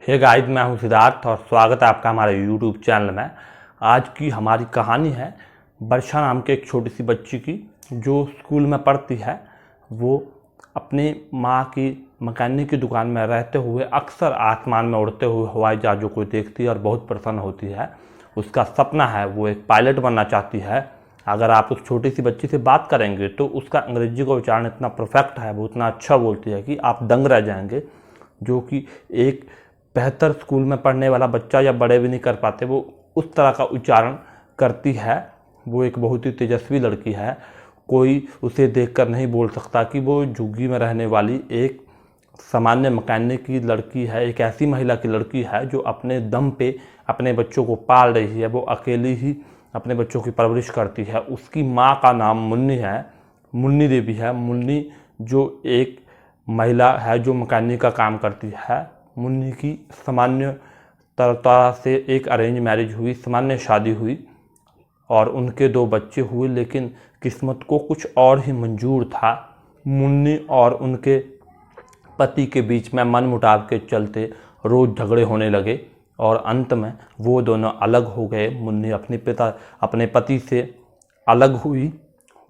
Hey guys, मैं हूं सिद्धार्थ और स्वागत है आपका हमारे यूट्यूब चैनल में। आज की हमारी कहानी है वर्षा नाम के एक छोटी सी बच्ची की, जो स्कूल में पढ़ती है। वो अपनी माँ की मैकेनिक की दुकान में रहते हुए अक्सर आसमान में उड़ते हुए हवाई जहाज़ों को देखती है और बहुत प्रसन्न होती है। उसका सपना है, वो एक पायलट बनना चाहती है। अगर आप उस छोटी सी बच्ची से बात करेंगे तो उसका अंग्रेजी का उच्चारण इतना परफेक्ट है, वो इतना अच्छा बोलती है कि आप दंग रह जाएंगे। जो कि एक बेहतर स्कूल में पढ़ने वाला बच्चा या बड़े भी नहीं कर पाते, वो उस तरह का उच्चारण करती है। वो एक बहुत ही तेजस्वी लड़की है। कोई उसे देखकर नहीं बोल सकता कि वो झुग्गी में रहने वाली एक सामान्य मैकेनिक की लड़की है, एक ऐसी महिला की लड़की है जो अपने दम पे अपने बच्चों को पाल रही है। वो अकेली ही अपने बच्चों की परवरिश करती है। उसकी माँ का नाम मुन्नी है, मुन्नी देवी है। मुन्नी जो एक महिला है जो मैकेनिक का काम करती है। मुन्नी की सामान्य तरह से एक अरेंज मैरिज हुई, सामान्य शादी हुई और उनके 2 बच्चे हुए। लेकिन किस्मत को कुछ और ही मंजूर था। मुन्नी और उनके पति के बीच में मनमुटाव के चलते रोज़ झगड़े होने लगे और अंत में वो दोनों अलग हो गए। मुन्नी अपने पति से अलग हुई।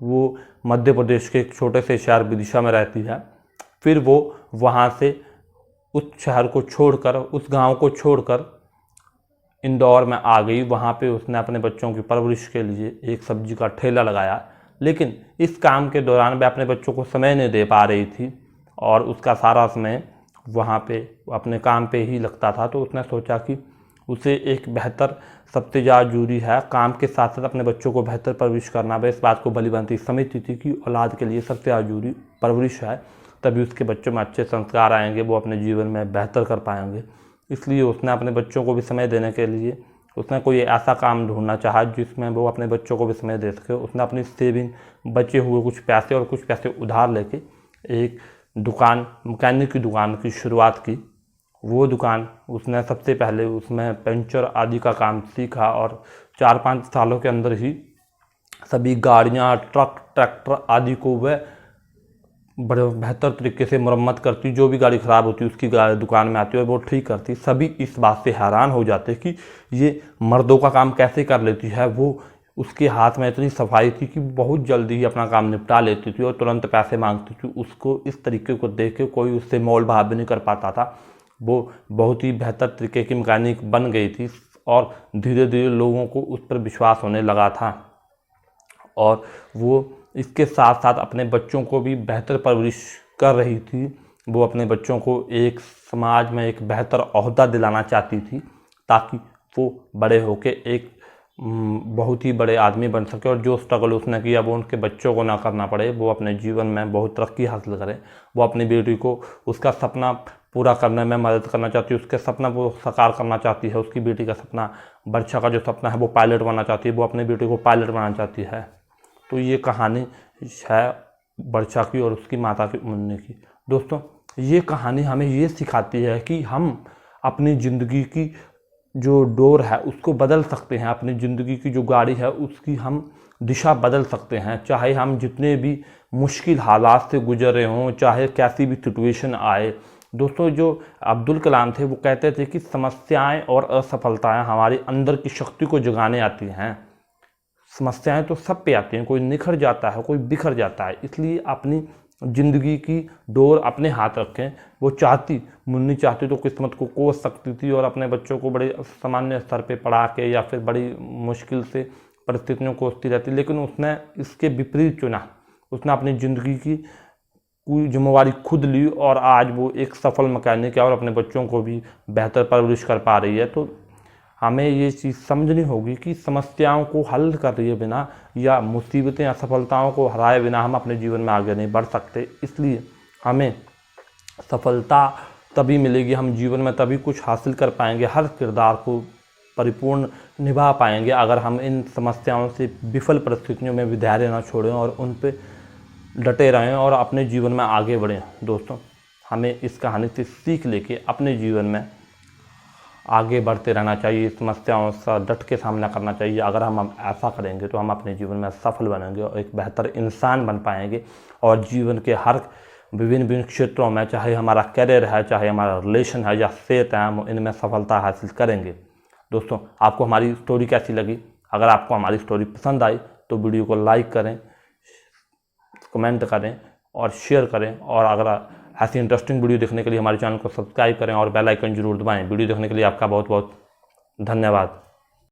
वो मध्य प्रदेश के एक छोटे से शहर विदिशा में रहती है। फिर वो वहाँ से उस शहर को छोड़कर, उस गांव को छोड़कर इंदौर में आ गई। वहाँ पे उसने अपने बच्चों की परवरिश के लिए एक सब्जी का ठेला लगाया। लेकिन इस काम के दौरान वह अपने बच्चों को समय नहीं दे पा रही थी और उसका सारा समय वहाँ पे अपने काम पे ही लगता था। तो उसने सोचा कि उसे एक बेहतर, सबसे ज़्यादा जरूरी है काम के साथ साथ अपने बच्चों को बेहतर परवरिश करना। वह इस बात को भली भांति समझती थी कि औलाद के लिए सबसे ज़्यादा जरूरी परवरिश है, तभी उसके बच्चों में अच्छे संस्कार आएंगे, वो अपने जीवन में बेहतर कर पाएंगे। इसलिए उसने अपने बच्चों को भी समय देने के लिए उसने कोई ऐसा काम ढूंढना चाहा जिसमें वो अपने बच्चों को भी समय दे सके। उसने अपनी सेविंग, बचे हुए कुछ पैसे और कुछ पैसे उधार लेके एक दुकान, मैकेनिक की दुकान की शुरुआत की। वो दुकान उसने सबसे पहले उसमें पंचर आदि का काम सीखा और 4-5 सालों के अंदर ही सभी गाड़ियाँ, ट्रक, ट्रैक्टर आदि को वह बड़े बेहतर तरीके से मरम्मत करती। जो भी गाड़ी ख़राब होती उसकी दुकान में आती है वो ठीक करती। सभी इस बात से हैरान हो जाते कि ये मर्दों का काम कैसे कर लेती है। वो उसके हाथ में इतनी सफाई थी कि बहुत जल्दी ही अपना काम निपटा लेती थी और तुरंत पैसे मांगती थी। उसको इस तरीके को देख के कोई उससे मोल भाव भी नहीं कर पाता था। वो बहुत ही बेहतर तरीके की मैकेनिक बन गई थी और धीरे धीरे लोगों को उस पर विश्वास होने लगा था। और वो इसके साथ साथ अपने बच्चों को भी बेहतर परवरिश कर रही थी। वो अपने बच्चों को एक समाज में एक बेहतर ओहदा दिलाना चाहती थी ताकि वो बड़े होके एक बहुत ही बड़े आदमी बन सके और जो स्ट्रगल उसने किया वो उनके बच्चों को ना करना पड़े। वो अपने जीवन में बहुत तरक्की हासिल करे। वो अपनी बेटी को उसका सपना पूरा करने में मदद करना चाहती है, उसके सपना वो साकार करना चाहती है। उसकी बेटी का सपना, वर्षा का जो सपना है वो पायलट बनना चाहती है। वो अपनी बेटी को पायलट बनाना चाहती है। तो ये कहानी है वर्षा की और उसकी माता की, मुन्नी की। दोस्तों, ये कहानी हमें ये सिखाती है कि हम अपनी ज़िंदगी की जो डोर है उसको बदल सकते हैं। अपनी ज़िंदगी की जो गाड़ी है उसकी हम दिशा बदल सकते हैं। चाहे हम जितने भी मुश्किल हालात से गुजर रहे हों, चाहे कैसी भी सिचुएशन आए। दोस्तों, जो अब्दुल कलाम थे वो कहते थे कि समस्याएं और असफलताएं हमारी अंदर की शक्ति को जगाने आती हैं। समस्याएं तो सब पे आती हैं, कोई निखर जाता है, कोई बिखर जाता है। इसलिए अपनी ज़िंदगी की डोर अपने हाथ रखें। वो मुन्नी चाहती तो किस्मत को कोस सकती थी और अपने बच्चों को बड़े सामान्य स्तर पे पढ़ा के या फिर बड़ी मुश्किल से परिस्थितियों को कोसती रहती। लेकिन उसने इसके विपरीत चुना। उसने अपनी ज़िंदगी की पूरी जिम्मेवारी खुद ली और आज वो एक सफल मैकेनिक है और अपने बच्चों को भी बेहतर परवरिश कर पा रही है। तो हमें ये चीज़ समझनी होगी कि समस्याओं को हल करे बिना या मुसीबतें, असफलताओं को हराए बिना हम अपने जीवन में आगे नहीं बढ़ सकते। इसलिए हमें सफलता तभी मिलेगी, हम जीवन में तभी कुछ हासिल कर पाएंगे, हर किरदार को परिपूर्ण निभा पाएंगे अगर हम इन समस्याओं से, विफल परिस्थितियों में भी धैर्य ना छोड़ें और उन पर डटे रहें और अपने जीवन में आगे बढ़ें। दोस्तों, हमें इस कहानी से सीख लेके अपने जीवन में आगे बढ़ते रहना चाहिए। समस्याओं से डट के सामना करना चाहिए। अगर हम ऐसा करेंगे तो हम अपने जीवन में सफल बनेंगे और एक बेहतर इंसान बन पाएंगे और जीवन के हर विभिन्न विभिन्न क्षेत्रों में, चाहे हमारा करियर है, चाहे हमारा रिलेशन है या सेहत है, हम इनमें सफलता हासिल करेंगे। दोस्तों, आपको हमारी स्टोरी कैसी लगी? अगर आपको हमारी स्टोरी पसंद आई तो वीडियो को लाइक करें, कमेंट करें और शेयर करें। और अगर ऐसी इंटरेस्टिंग वीडियो देखने के लिए हमारे चैनल को सब्सक्राइब करें और बेल आइकन जरूर दबाएं। वीडियो देखने के लिए आपका बहुत बहुत धन्यवाद।